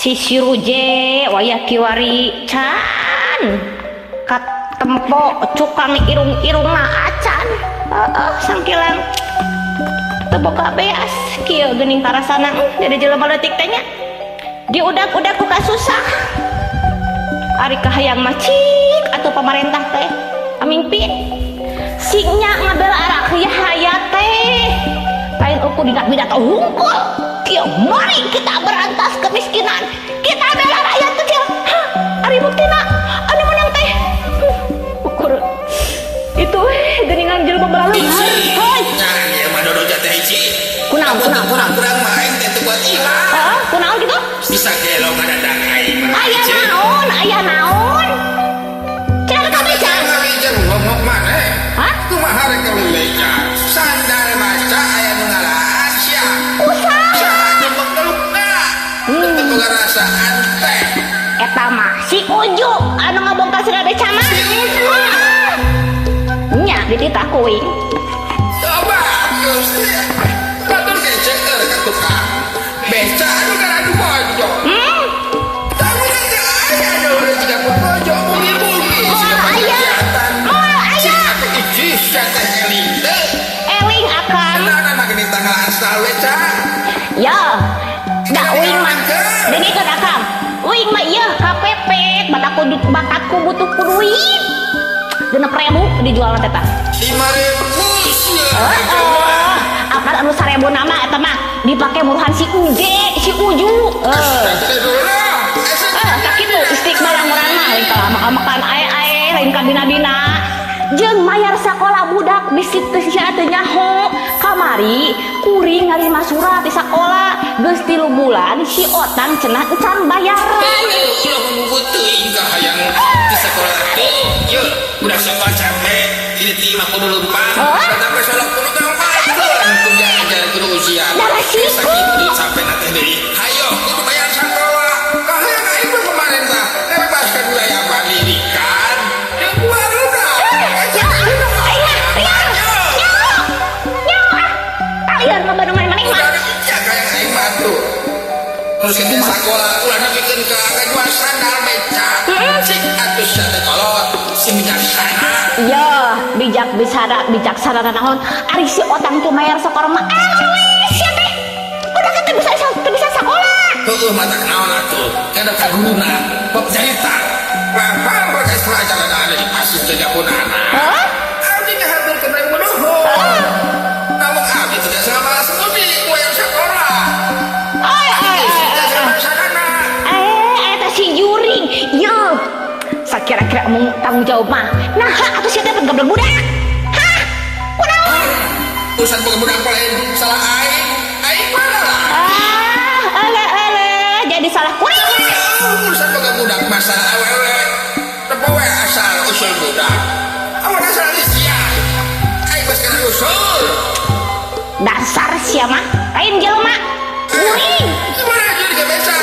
si Ruje waya kiwari can kat tempo cukang irung-irung na acan sangkilang teboga beas kieu geuning tarasana jadi jelema leutik teh nya diudak-udak ku kasusah ari kahayang macik atuh pamarentah teh amimpin singnya ngadela arak hayat teh lain uku dina bidat hungkul kieu mari kita berantas kemiskinan kita bela rakyat kecil ari buktina anu menang teh ukur itu geuningan jelema balalu heuy jangan ieu mah dodoja teh hiji kunaon kurang main teh teu buat ilah heeh kunaon kitu bisa gelo ngadadak aing mah aya naon cenah ka beca ngawijeng ngomong maneh hah kumaha rek ngaleja sandal maca aya nu ngalaan sia usaha jembek-jembekna teu boga rasaan teh eta mah si Uju anu ngabongkar sira beca mah nya dititah kuing coba Gusti batur kecek ka tukang beca anu karadu bojo tahu nanti aya anu jika bojo bungi-bungi siga kegiatan si atuh iji sia teh eling teh eling akan kenana gini tanggalan sal beca ya da uing mah dengekeun akang uing mah ieu kapepet batatku butuh duit 6.000 dijual teh tah 5.000 sia akan anu 1.000 nama eta mah dipake muruhan si Uju sakitu istiqbal lamuran mah lain ka makan ae lain ka bina-bina jeung mayar sakola budak bisi teu sia teu nyaho kamari kuring ngarima surat di sakola geus 3 bulan si otang cenah encan bayaran ulah menunggu teuing ka hayang di sekolah teh ye udah sekolah capek ini timah kudu leumpang tapi solok kudu gampang kudu ajar kudu ujian sakitu sampai nanti deui hayo kudu bayar sakola ka hayang aing mah pemerintah bebaskan wilayah pendidikan yang barudak kalian ngebandungan maneh mah ya kayak aing mah tuh terus kita sekolah ulah nepikeun ka ngajual sandal beca cik atuh sia teh kolot si bijaksana iya bijaksana naon ari si otang teh mayar sekolah mah sia teh udah kita bisa sekolah heueuh mata naon atuh kada ka guruna pop jarita bapak bekas pelajaran ada di pasir teh punana abdi ngahaturkeun bae munuhun namun abdi teh sama semudi wayang sekolah eta si Juring yo sakira-kira mau tanggung jawab mah nah atuh sia teh gablek budak hah kunaon urusan boga budak lain salah aing mana lah jadi salah kuring urusan boga budak masalah awewe tepowe asal usul budak awan asal sia aing geus kana usul dasar sia mah lain jelema kuring gimana jadi gak bisa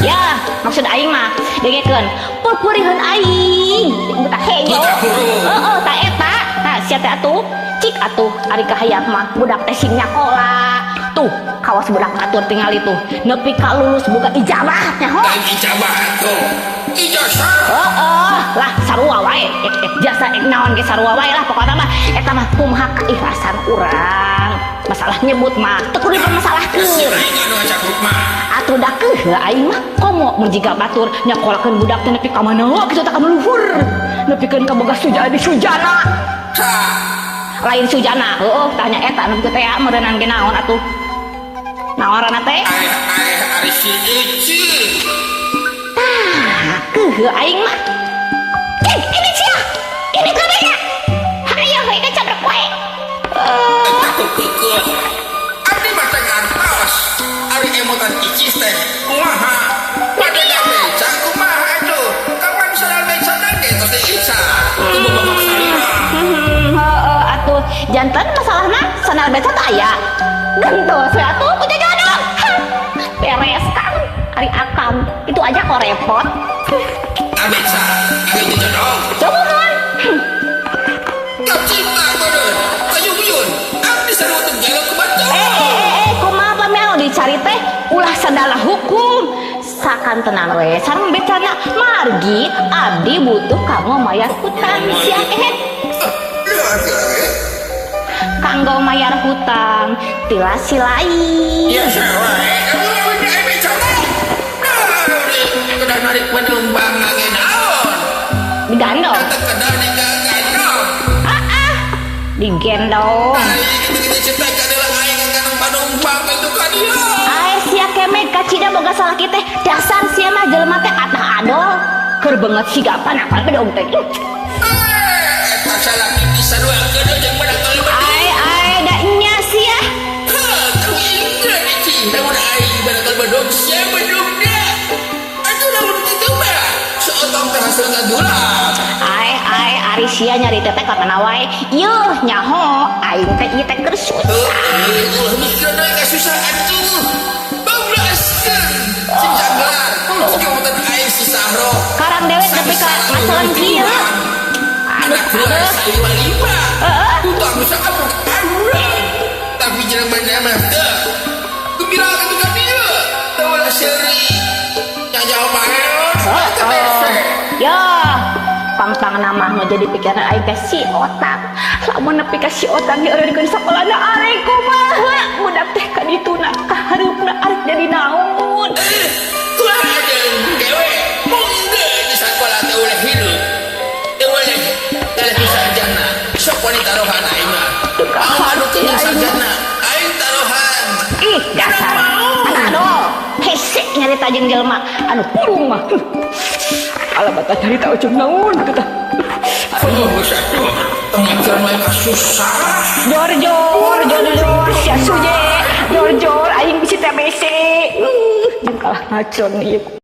ya maksud aing mah dengekeun purpurieun aing buta hejo ta eta tah sia teh atuh cik atuh ari kahayang mah budak teh sing nyakola tuh kawas budak atur tingali tuh nepi ka lulus buka ijazah nyaho dan ijazah tuh ijazah lah sarua wae jasa naon ge sarua wae lah pokona mah eta mah kumaha keikhlasan urang masalah nyebut mah teu kudu dipermasalahkeun aing anu ngajak mah atuh da keuh aing mah komo mun jiga batur nyakolakeun budak teh nepi ka mana kitu teh ka luhur nepikeun ka boga sujana lain sujana tanya eta anu teh meureunang ge naon atuh nawarana teh ari si ici keuh aing mah ini sia ini kabehna hayo we ka cabrek wae aku keukeuh abdi mah teh ngantos ari emotan icis teh kumaha pada beca kumaha atuh kapan sadar beca teh geus teh ica kudu bawa salira atuh janten masalahna sandal beca teh aya gentos we atuh ku jajadong beres kan ari akam itu aja kok repot beca ari jajadong coba kan cinta bener ayun abdi sarua teh gelo ku baca kumaha pamelo dicari teh ulah sadala hukum usahakan tenan we sareng becana margi abdi butuh kamu mayar hutang sia kanggo mayar hutang tilas silai Ya sawae. Kudu narik penumpang angin naon. digendong Kedah digendong. digendong Kita cerita adalah aing kan penumpang itu kan ya. air sia kemek kacida boga salah kita dasar sia mah jelema teh atah adol keur beungeut siga panapal bedog teh Eta salah kita sarua kedah jeung badakal ai da nya sia Kau ingat itu, namun aing badakal bedog sia bedog dah. Atuh namun kitu mah seotong teh hasil kadulap. ai ari sia nyari teteh ka mana wae yeuh nyaho aing teh ieu teh keur susah Mikir deui kasusah atuh. Bablaskeun sing janglar. Kamutan aing si Sahro. karang dewe tapi ka masalah kieu Anak buah saya lima. Utang nusa apa arurang. Tapi jelema mah teu. Kubilang atuh ka dieu. Tawal seri. Nya jauh baeon. ya pang nama mah jadi pikiran aing teh si otak lamun nepi ka si otak ge eureun sakolana arek kumaha budak teh ka dituna kaharupna arek jadi naon Tuhan dewe. Monggo di sekolah teh oleh hidup. Teu oleh sarjana. Sok wanita taruhan aing mah. Anu teu sarjana. Aing taruhan. ih dasar aduh hese nyarita jeung jelema anu purung mah alamat nyarita ujung naon kita Oh, satu. Pemikiran mereka susah. jor sia suje jor aing bisi TBC jeung kalah ngacon ieu